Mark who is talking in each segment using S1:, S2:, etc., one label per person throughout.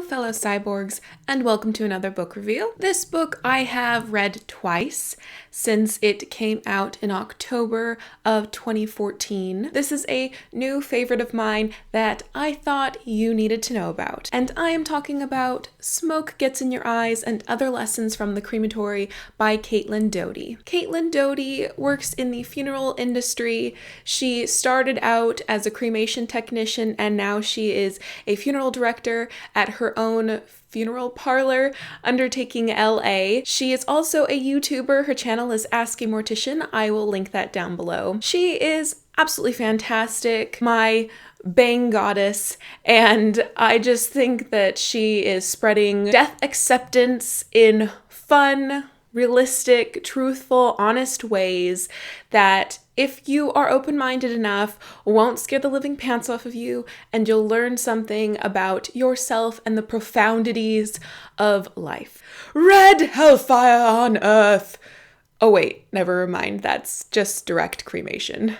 S1: fellow cyborgs, and welcome to another book review. This book I have read twice since it came out in October of 2014. This is a new favorite of mine that I thought you needed to know about. And I am talking about Smoke Gets in Your Eyes and Other Lessons from the Crematory by Caitlin Doughty. Caitlin Doughty works in the funeral industry. She started out as a cremation technician and now she is a funeral director at her own funeral parlor, Undertaking LA. She is also a YouTuber. Her channel is Ask a Mortician. I will link that down below. She is absolutely fantastic, my bang goddess, and I just think that she is spreading death acceptance in fun, realistic, truthful, honest ways that, if you are open-minded enough, won't scare the living pants off of you, and you'll learn something about yourself and the profundities of life. Red hellfire on earth! Oh wait, never mind, that's just direct cremation.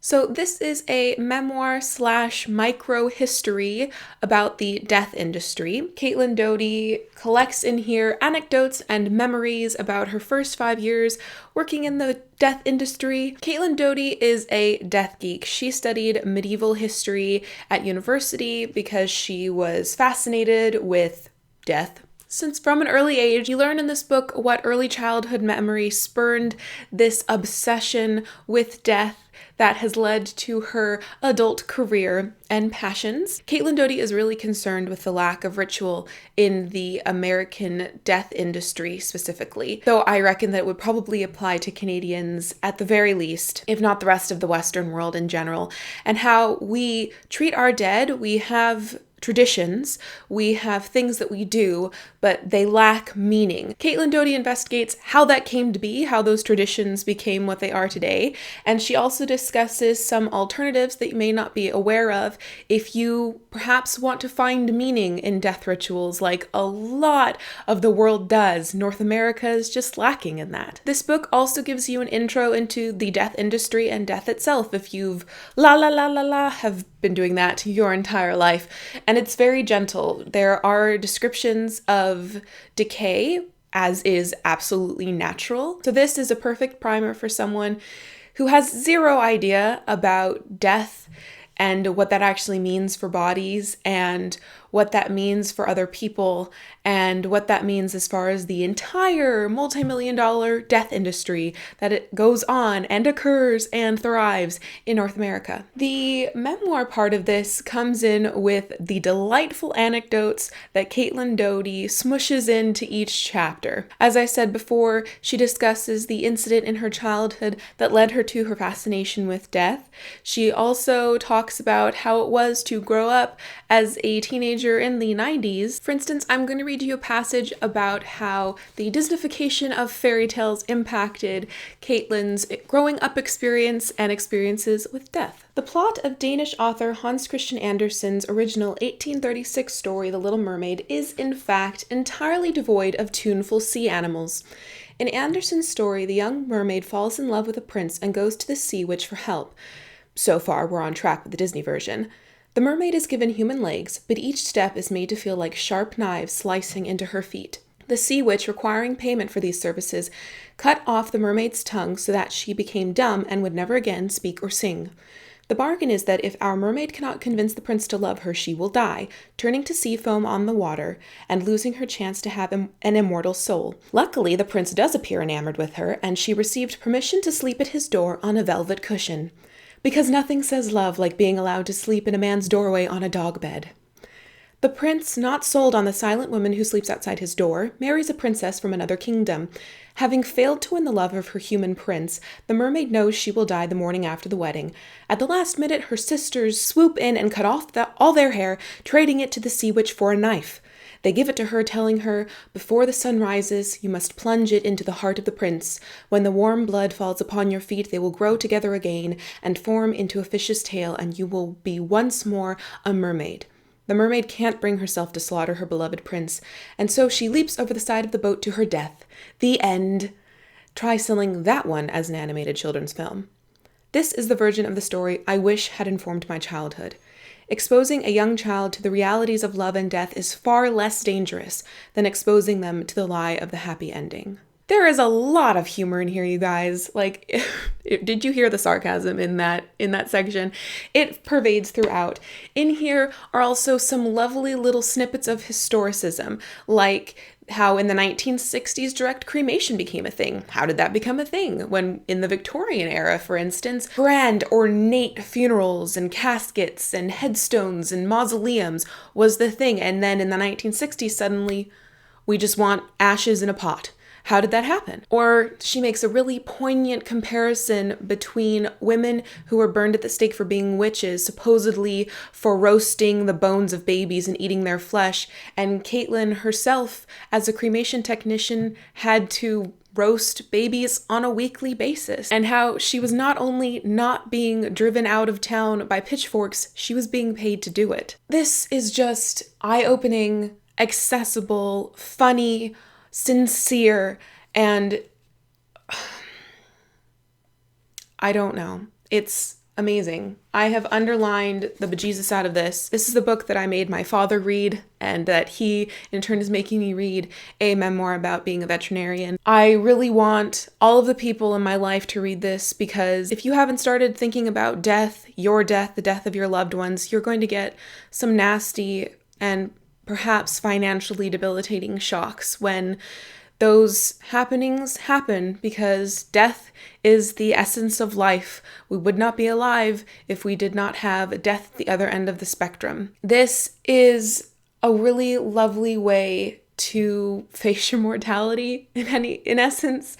S1: So this is a memoir / micro history about the death industry. Caitlin Doughty collects in here anecdotes and memories about her first 5 years working in the death industry. Caitlin Doughty is a death geek. She studied medieval history at university because she was fascinated with death. Since from an early age, you learn in this book what early childhood memory spurned this obsession with death that has led to her adult career and passions. Caitlin Doughty is really concerned with the lack of ritual in the American death industry specifically, though I reckon that it would probably apply to Canadians at the very least, if not the rest of the Western world in general, and how we treat our dead. We have traditions, we have things that we do, but they lack meaning. Caitlin Doughty investigates how that came to be, how those traditions became what they are today, and she also discusses some alternatives that you may not be aware of if you perhaps want to find meaning in death rituals like a lot of the world does. North America is just lacking in that. This book also gives you an intro into the death industry and death itself if you've have been doing that your entire life. And it's very gentle. There are descriptions of decay, as is absolutely natural. So this is a perfect primer for someone who has zero idea about death and what that actually means for bodies and what that means for other people and what that means as far as the entire multi-million-dollar death industry that it goes on and occurs and thrives in North America. The memoir part of this comes in with the delightful anecdotes that Caitlin Doughty smushes into each chapter. As I said before, she discusses the incident in her childhood that led her to her fascination with death. She also talks about how it was to grow up as a teenager in the 90s. For instance, I'm going to read you a passage about how the Disneyfication of fairy tales impacted Caitlin's growing up experience and experiences with death. The plot of Danish author Hans Christian Andersen's original 1836 story, The Little Mermaid, is in fact entirely devoid of tuneful sea animals. In Andersen's story, the young mermaid falls in love with a prince and goes to the sea witch for help. So far, we're on track with the Disney version. The mermaid is given human legs, but each step is made to feel like sharp knives slicing into her feet. The sea witch, requiring payment for these services, cut off the mermaid's tongue so that she became dumb and would never again speak or sing. The bargain is that if our mermaid cannot convince the prince to love her, she will die, turning to sea foam on the water and losing her chance to have an immortal soul. Luckily, the prince does appear enamored with her, and she received permission to sleep at his door on a velvet cushion. Because nothing says love like being allowed to sleep in a man's doorway on a dog bed. The prince, not sold on the silent woman who sleeps outside his door, marries a princess from another kingdom. Having failed to win the love of her human prince, the mermaid knows she will die the morning after the wedding. At the last minute, her sisters swoop in and cut off all their hair, trading it to the sea witch for a knife. They give it to her, telling her, "Before the sun rises, you must plunge it into the heart of the prince. When the warm blood falls upon your feet, they will grow together again and form into a fish's tail, and you will be once more a mermaid." The mermaid can't bring herself to slaughter her beloved prince, and so she leaps over the side of the boat to her death. The end. Try selling that one as an animated children's film. This is the version of the story I wish had informed my childhood. exposing a young child to the realities of love and death is far less dangerous than exposing them to the lie of the happy ending. There is a lot of humor in here, you guys. Like, did you hear the sarcasm in that section? It pervades throughout. In here are also some lovely little snippets of historicism, like how in the 1960s direct cremation became a thing. How did that become a thing? When in the Victorian era, for instance, grand ornate funerals and caskets and headstones and mausoleums was the thing. And then in the 1960s, suddenly, we just want ashes in a pot. How did that happen? Or she makes a really poignant comparison between women who were burned at the stake for being witches, supposedly for roasting the bones of babies and eating their flesh, and Caitlin herself, as a cremation technician, had to roast babies on a weekly basis, and how she was not only not being driven out of town by pitchforks, she was being paid to do it. This is just eye-opening, accessible, funny, sincere, and I don't know. It's amazing. I have underlined the bejesus out of this. This is the book that I made my father read, and that he in turn is making me read a memoir about being a veterinarian. I really want all of the people in my life to read this, because if you haven't started thinking about death, your death, the death of your loved ones, you're going to get some nasty and perhaps financially debilitating shocks when those happenings happen, because death is the essence of life. We would not be alive if we did not have death at the other end of the spectrum. This is a really lovely way to face your mortality in essence.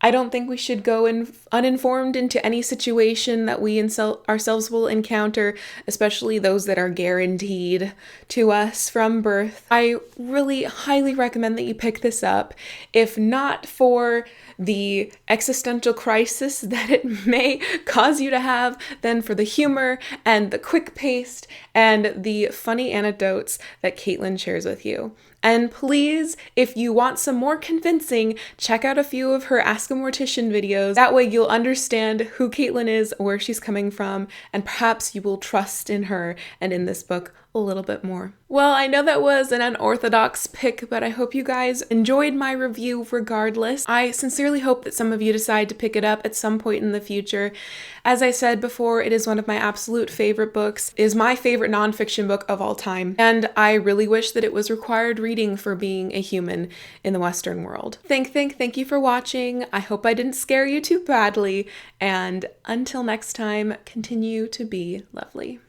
S1: I don't think we should go uninformed into any situation that we ourselves will encounter, especially those that are guaranteed to us from birth. I really highly recommend that you pick this up, if not for the existential crisis that it may cause you to have, then for the humor and the quick paced and the funny anecdotes that Caitlin shares with you. And please, if you want some more convincing, check out a few of her Ask a Mortician videos. That way you'll understand who Caitlin is, where she's coming from, and perhaps you will trust in her and in this book a little bit more. Well, I know that was an unorthodox pick, but I hope you guys enjoyed my review regardless. I sincerely hope that some of you decide to pick it up at some point in the future. As I said before, it is one of my absolute favorite books. It is my favorite nonfiction book of all time, and I really wish that it was required reading for being a human in the Western world. Thank you for watching. I hope I didn't scare you too badly, and until next time, continue to be lovely.